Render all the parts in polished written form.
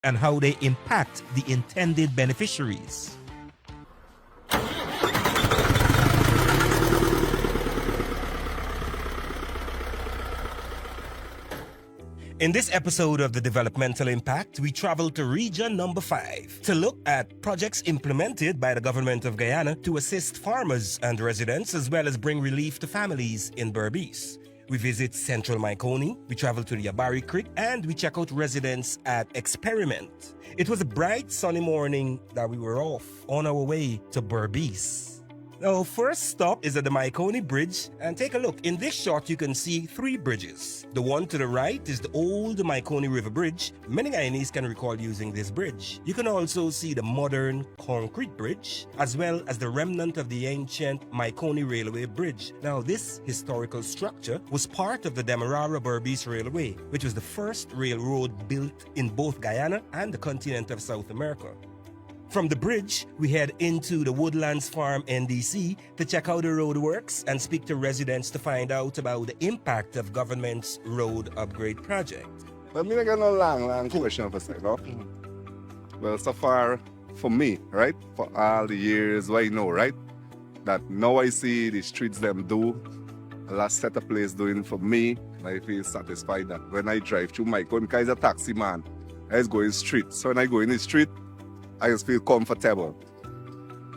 and how they impact the intended beneficiaries. In this episode of The Developmental Impact, we travel to region number 5 to look at projects implemented by the government of Guyana to assist farmers and residents as well as bring relief to families in Berbice. We visit central Mahaicony, we travel to the Abary Creek, and we check out residents at Experiment. It was a bright sunny morning that we were off on our way to Berbice. Our first stop is at the Mahaicony Bridge, and take a look. In this shot, you can see 3 bridges. The one to the right is the old Mahaicony River Bridge. Many Guyanese can recall using this bridge. You can also see the modern concrete bridge, as well as the remnant of the ancient Mahaicony Railway Bridge. Now, this historical structure was part of the Demerara-Berbice Railway, which was the first railroad built in both Guyana and the continent of South America. From the bridge, we head into the Woodlands Farm NDC to check out the road works and speak to residents to find out about the impact of government's road upgrade project. Well, I got no long question for say, no? Well, so far, for me, right, for all the years I know, right, that now I see the streets them do, a last set of place doing for me, I feel satisfied that when I drive through Mahaicony, because I'm a taxi man, I just go in the street. So when I go in the street, I just feel comfortable.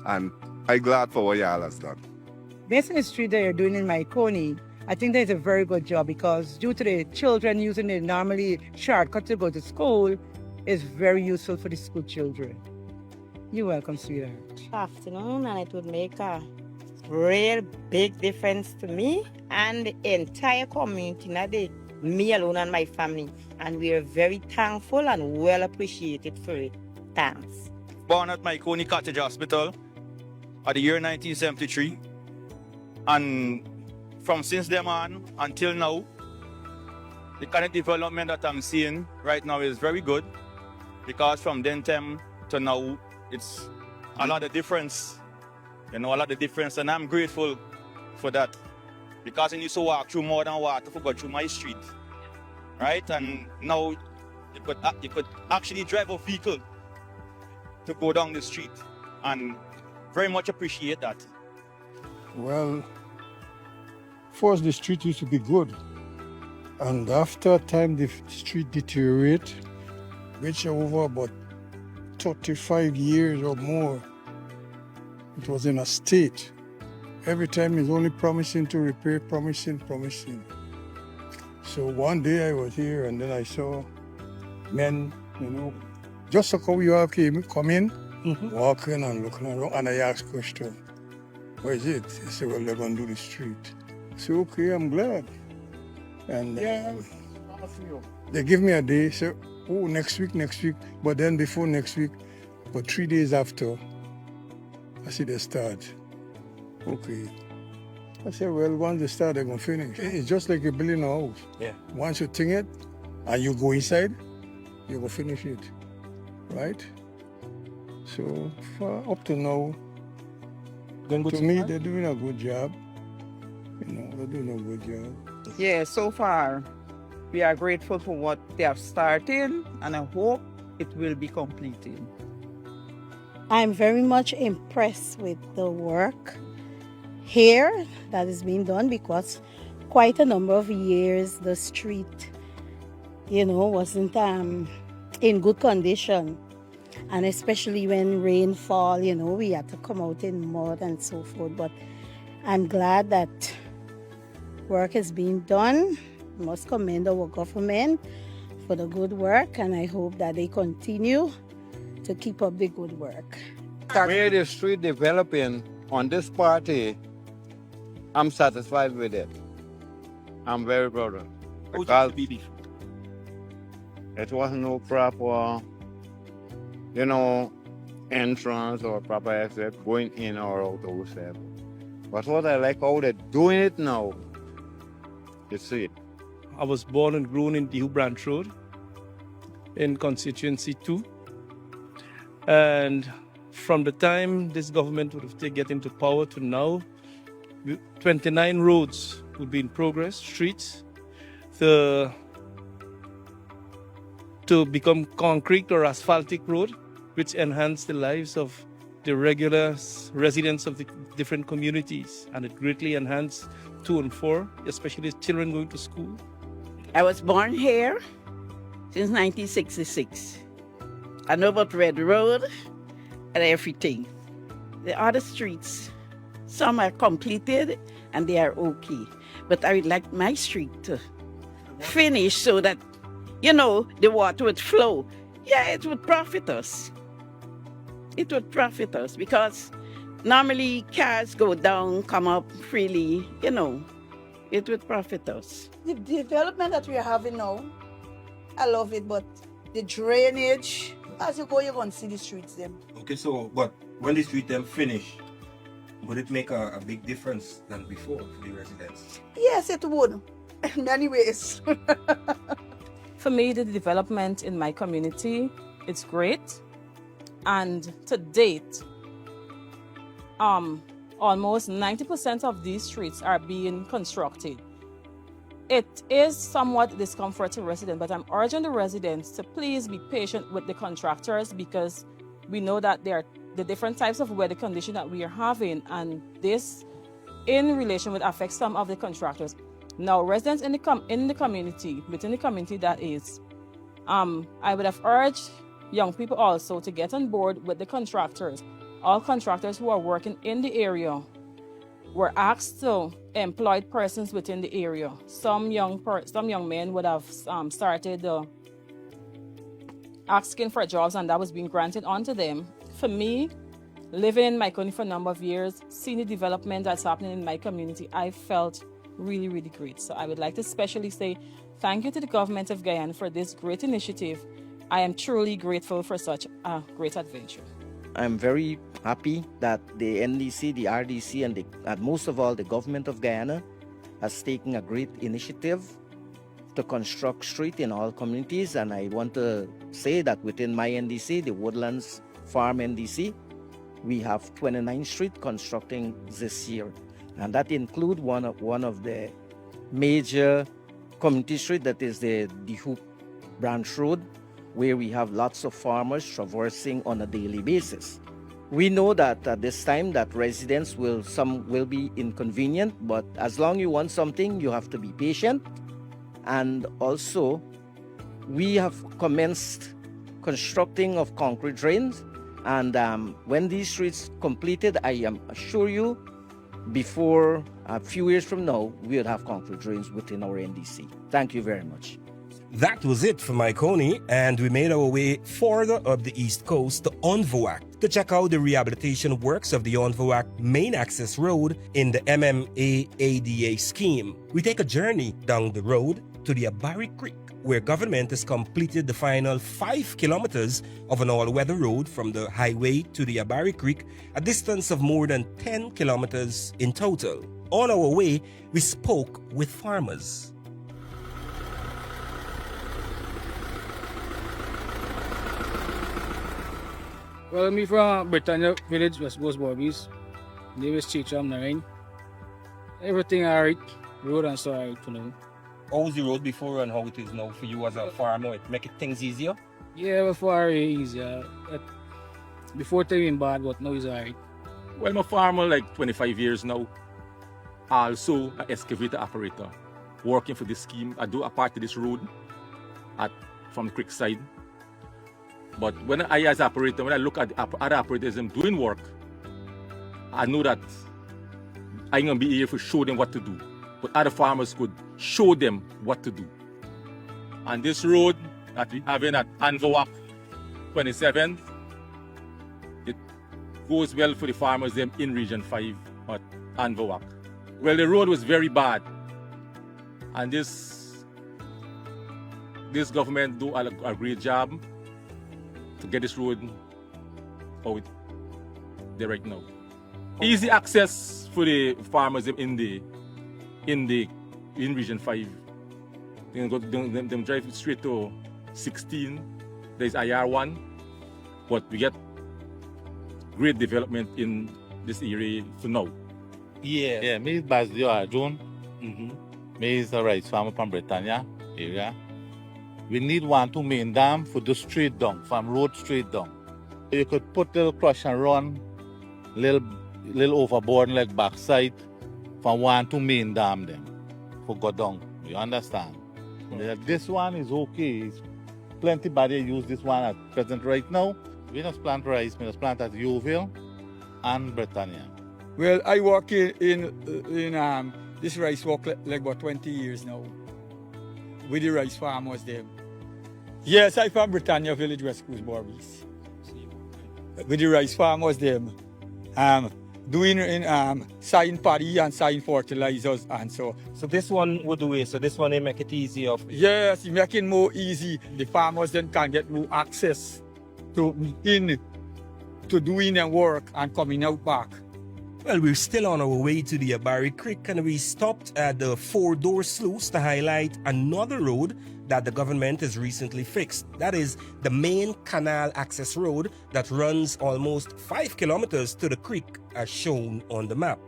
And I'm glad for what y'all has done. Based on the street that you're doing in Mahaicony, I think that's a very good job because due to the children using the normally shortcut to go to school, it's very useful for the school children. You're welcome, sweetheart. Good afternoon, and it would make a real big difference to me and the entire community, not me alone and my family. And we are very thankful and well appreciated for it. Thanks. Born at Mahaicony Cottage Hospital at the year 1973, and from since then on until now, the kind of development that I'm seeing right now is very good, because from then time to now, it's a lot of difference, a lot of difference, and I'm grateful for that, because I used to walk through more than water to go through my street, right? And now you could actually drive a vehicle to go down the street, and very much appreciate that. Well, first the street used to be good, and after a time the street deteriorate, which over about 35 years or more, it was in a state. Every time it's only promising to repair, promising. So one day I was here and then I saw men, just like how you all come in, walking and looking around, and I asked question, where is it? They said, well, they're going to do the street. I said, okay, I'm glad. And they give me a day, say, oh, next week. But then before next week, but 3 days after, I see they start. Okay. I said, well, once they start, they're going to finish. It's just like you're building a house. Yeah. Once you think it, and you go inside, you're going to finish it. Right? So up to now, to me, they're doing a good job. They're doing a good job. Yeah, so far, we are grateful for what they have started, and I hope it will be completed. I'm very much impressed with the work here that is being done, because quite a number of years the street, wasn't in good condition, and especially when rainfall, we had to come out in mud and so forth. But I'm glad that work is being done. I must commend our government for the good work, and I hope that they continue to keep up the good work. Where the street developing on this party, I'm satisfied with it. I'm very proud of it. Because it wasn't no proper, entrance or proper exit going in or out of the. But what I like how they're doing it now, you see it. I was born and grown in Dehu Branch Road in constituency 2. And from the time this government would have get into power to now, 29 roads would be in progress, streets. The to become concrete or asphaltic road, which enhance the lives of the regular residents of the different communities, and it greatly enhanced 2 and 4, especially children going to school. I was born here since 1966. I know about Red Road and everything. The other streets, some are completed and they are okay. But I would like my street to finish so that, you know, the water would flow. Yeah, it would profit us. It would profit us because normally cars go down, come up freely, you know. It would profit us. The development that we are having now, I love it, but the drainage, as you go, you're going to see the streets them. Okay, so but when the street them finish, would it make a big difference than before for the residents? Yes, it would, in many ways. For me, the development in my community, it's great. And to date, almost 90% of these streets are being constructed. It is somewhat discomfort to residents, but I'm urging the residents to please be patient with the contractors because we know that there are the different types of weather conditions that we are having, and this, in relation, would affect some of the contractors. Now, residents in the community, within the community that is, I would have urged young people also to get on board with the contractors. All contractors who are working in the area were asked to employ persons within the area. Some young men would have started asking for jobs, and that was being granted onto them. For me, living in Mahaicony for a number of years, seeing the development that's happening in my community, I felt really, really great. So I would like to especially say thank you to the government of Guyana for this great initiative. I am truly grateful for such a great adventure. I'm very happy that the NDC, the RDC, and most of all, the government of Guyana has taken a great initiative to construct street in all communities. And I want to say that within my NDC, the Woodlands Farm NDC, we have 29 streets constructing this year. And that includes one of the major community street, that is the Hoop Branch Road, where we have lots of farmers traversing on a daily basis. We know that at this time that residents will be inconvenient, but as long as you want something, you have to be patient. And also, we have commenced constructing of concrete drains. And when these streets completed, I am assure you, before a few years from now, we will have concrete drains within our NDC. Thank you very much. That was it for Mahaicony, and we made our way further up the east coast to Onvoak to check out the rehabilitation works of the Onvoak main access road in the MMA ADA scheme. We take a journey down the road to the Abary Creek, where government has completed the final 5 kilometers of an all-weather road from the highway to the Abary Creek, a distance of more than 10 kilometers in total. On our way, we spoke with farmers. Well, me from Britannia village, West Coast Bobbies. Name is Chicham Narain. Everything alright, road and so alright to know. How was the road before and how it is now for you as a farmer? It make things easier? Yeah, before easier. Before time bad, but now it's alright. Well, I'm a farmer like 25 years now. Also an excavator operator. Working for this scheme. I do a part of this road from the creek side. But when I, as operator, when I look at other operators and doing work, I know that I'm going to be here to show them what to do. But other farmers could show them what to do. And this road that we have at Onvoak 27, it goes well for the farmers in Region 5 at Onvoak. Well, the road was very bad. And this government do a great job to get this road out there right now. Easy access for the farmers in Region 5. They can them drive straight to 16. There's IR1, but we get great development in this area for now. Yeah, me is Basilio Arjun. Me is a rice farmer from Britannia area. We need one to main dam for the straight down, from road straight down. You could put little crush and run, little overboard like backside, from one to main dam them, for go down. You understand? Yeah, this one is okay. It's plenty body use this one at present right now. We just plant rice, we just plant at Yeovil and Britannia. Well, I work in this rice walk like about 20 years now with the rice farmers there. Yes, I from Britannia Village, West Coast Barbies. With the rice farmers there, doing sign paddy and sign fertilizers and so. So this one would do it. So this one they make it easy of. Yes, it make it more easy. The farmers then can get more access to doing their work and coming out back. Well, we're still on our way to the Abary Creek and we stopped at the four-door sluice to highlight another road that the government has recently fixed. That is the main canal access road that runs almost 5 kilometers to the creek as shown on the map.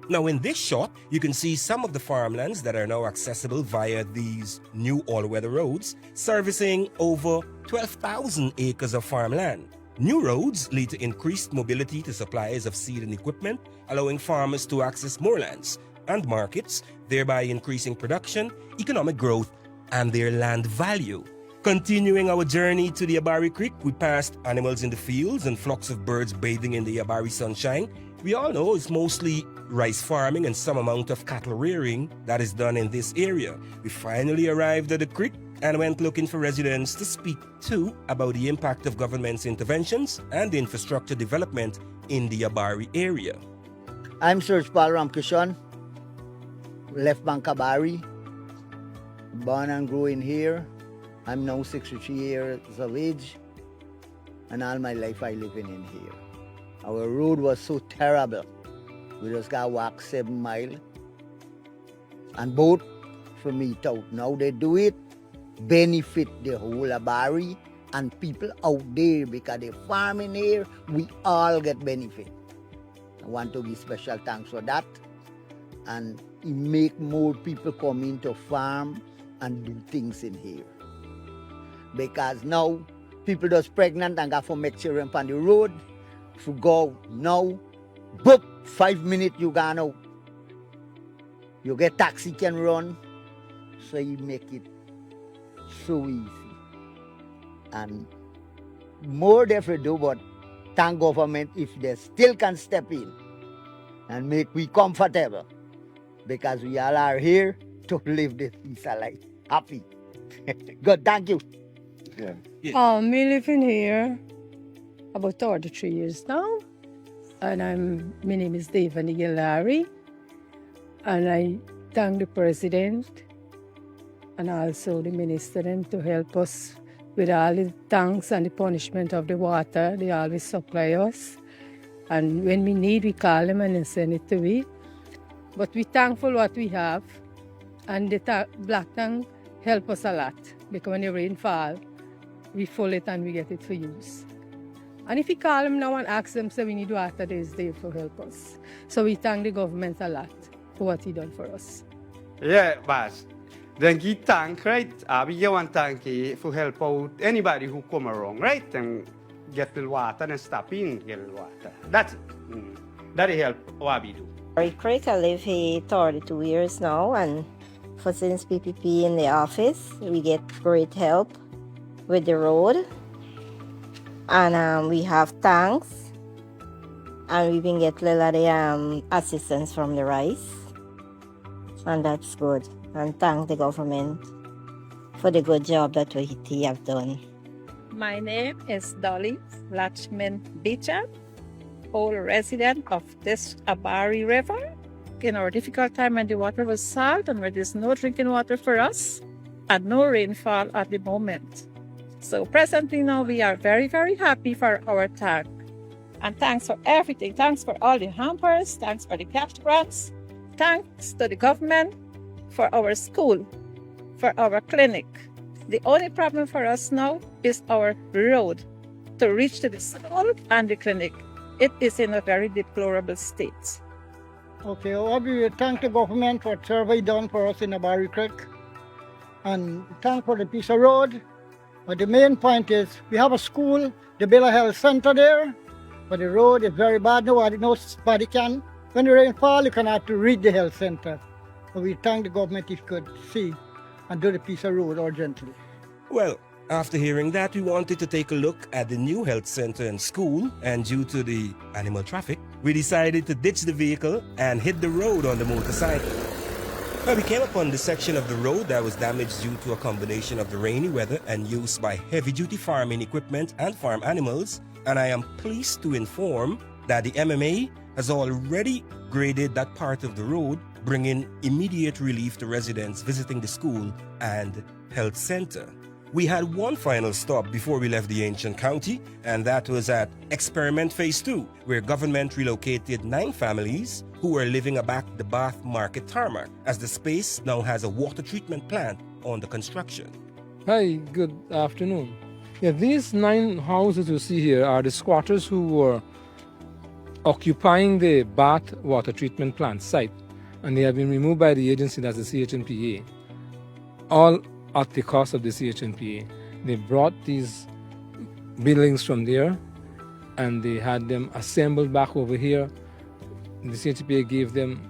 Now in this shot, you can see some of the farmlands that are now accessible via these new all-weather roads, servicing over 12,000 acres of farmland. New roads lead to increased mobility to suppliers of seed and equipment, allowing farmers to access more lands and markets, thereby increasing production, economic growth, and their land value. Continuing our journey to the Abary Creek, we passed animals in the fields and flocks of birds bathing in the Abary sunshine. We all know it's mostly rice farming and some amount of cattle rearing that is done in this area. We finally arrived at the creek and went looking for residents to speak to about the impact of government's interventions and infrastructure development in the Abary area. I'm Sir Paul Ramkishan, Left Bank Abary, born and growing here. I'm now 63 years of age, and all my life I living in here. Our road was so terrible. We just got to walk 7 miles and boat for meet out. Now they do it, benefit the whole Abary and people out there because they farming here, we all get benefit. I want to give special thanks for that, and it make more people come in to farm and do things in here. Because now people just pregnant and got for make children on the road, to go now, boop, 5 minutes you gone out. You get taxi can run, so you make it so easy. And more they do, but thank government if they still can step in and make we comfortable, because we all are here to live this piece of life happy. Good, thank you. Yeah. Me living here about 33 years now, and my name is David Larry, and I thank the president and also the minister to help us with all the thanks and the punishment of the water. They always supply us, and when we need, we call them and they send it to we. But we thankful what we have, and the black tank help us a lot, because when the rain fall, we full it and we get it for use. And if we call them now and ask them, say we need water, they is there for help us. So we thank the government a lot for what he done for us. Yeah, boss. Then he thank, right? We want to thank you for help out anybody who come around, right? And get the water and stop in, get the water. That's it. That help what we do. Abary Creek, I live here 32 years now, and since PPP in the office, we get great help with the road, and we have tanks, and we've been getting a lot of assistance from the rice, and that's good. And thank the government for the good job that we have done. My name is Dolly Latchman Beecher, old resident of this Abary River. In our difficult time when the water was salt and where there's no drinking water for us and no rainfall at the moment. So presently now we are very, very happy for our tank. And thanks for everything. Thanks for all the hampers. Thanks for the cash grants. Thanks to the government for our school, for our clinic. The only problem for us now is our road to reach to the school and the clinic. It is in a very deplorable state. Okay, well, we thank the government for survey done for us in Abary Creek. and thank for the piece of road. But the main point is we have a school, the Bella Health Center there, but the road is very bad. Nobody can. When the rain falls, you can have to reach the health center. So we thank the government if you could see and do the piece of road urgently. Well, after hearing that, we wanted to take a look at the new health center and school, and due to the animal traffic, we decided to ditch the vehicle and hit the road on the motorcycle. Well, we came upon the section of the road that was damaged due to a combination of the rainy weather and use by heavy-duty farming equipment and farm animals, and I am pleased to inform that the MMA has already graded that part of the road, bringing immediate relief to residents visiting the school and health center. We had one final stop before we left the ancient county, and that was at Experiment Phase 2, where government relocated 9 families who were living aback the Bath Market tarmac, as the space now has a water treatment plant under construction. Hi, good afternoon. Yeah, these 9 houses you see here are the squatters who were occupying the Bath water treatment plant site, and they have been removed by the agency, that's the CHNPA, all at the cost of the CHNPA. They brought these buildings from there and they had them assembled back over here. The CHNPA gave them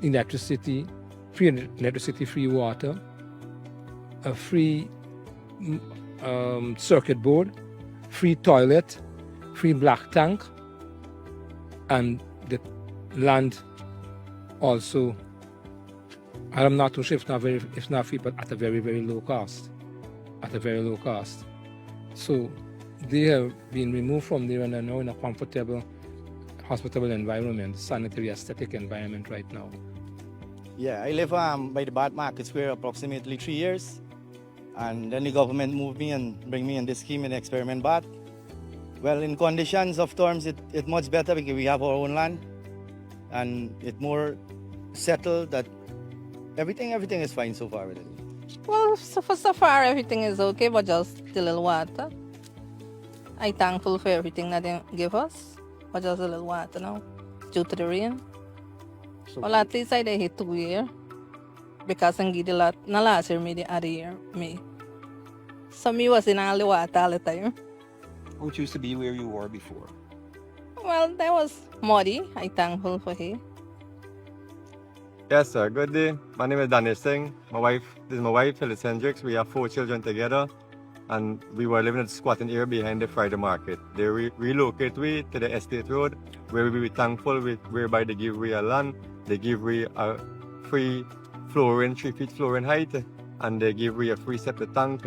electricity, free water, a free circuit board, free toilet, free black tank, and the land also, I'm not too sure if not free, but at a very, very low cost. At a very low cost. So they have been removed from there and are now in a comfortable, hospitable environment, sanitary, aesthetic environment right now. Yeah, I live by the Bath Market Square approximately 3 years. And then the government moved me and bring me in this scheme in Experiment Bath. Well, in conditions of terms, it's much better because we have our own land. And it's more settled that everything is fine so far with it. Well, so far everything is okay, but just a little water. I'm thankful for everything that they give us, but just a little water now, due to the rain. So well, at least I did hit 2 years, because I get a lot, not last year, maybe the other year, me. So me was in all the water all the time. Which used to be where you were before? Well, that was muddy. I'm thankful for it. Yes, sir. Good day. My name is Daniel Singh. This is my wife, Phyllis Hendricks. We have 4 children together, and we were living at the squatting area behind the Friday market. They relocated we to the estate road, where we be thankful whereby they give we a land, they give we a free flooring, 3 feet flooring height, and they give we a free septic tank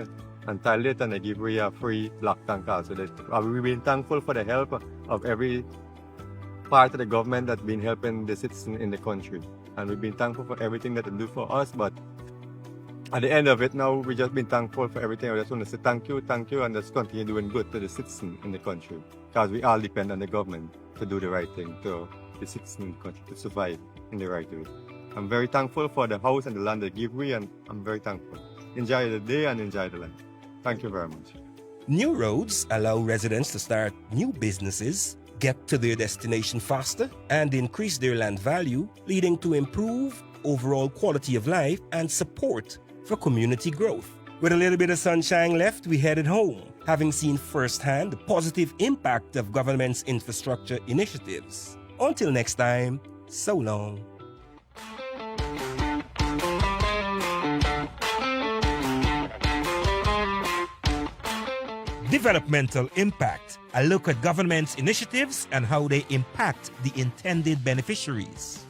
and toilet, and they give we a free black tank also. We've been thankful for the help of every part of the government that's been helping the citizens in the country. And we've been thankful for everything that they do for us, but at the end of it now, we've just been thankful for everything. I just want to say thank you, and just continue doing good to the citizens in the country, because we all depend on the government to do the right thing to the citizens in the country, to survive in the right way. I'm very thankful for the house and the land they give me, and I'm very thankful. Enjoy the day and enjoy the land. Thank you very much. New roads allow residents to start new businesses, get to their destination faster, and increase their land value, leading to improved overall quality of life and support for community growth. With a little bit of sunshine left, we headed home, having seen firsthand the positive impact of government's infrastructure initiatives. Until next time, so long. Developmental impact, a look at government's initiatives and how they impact the intended beneficiaries.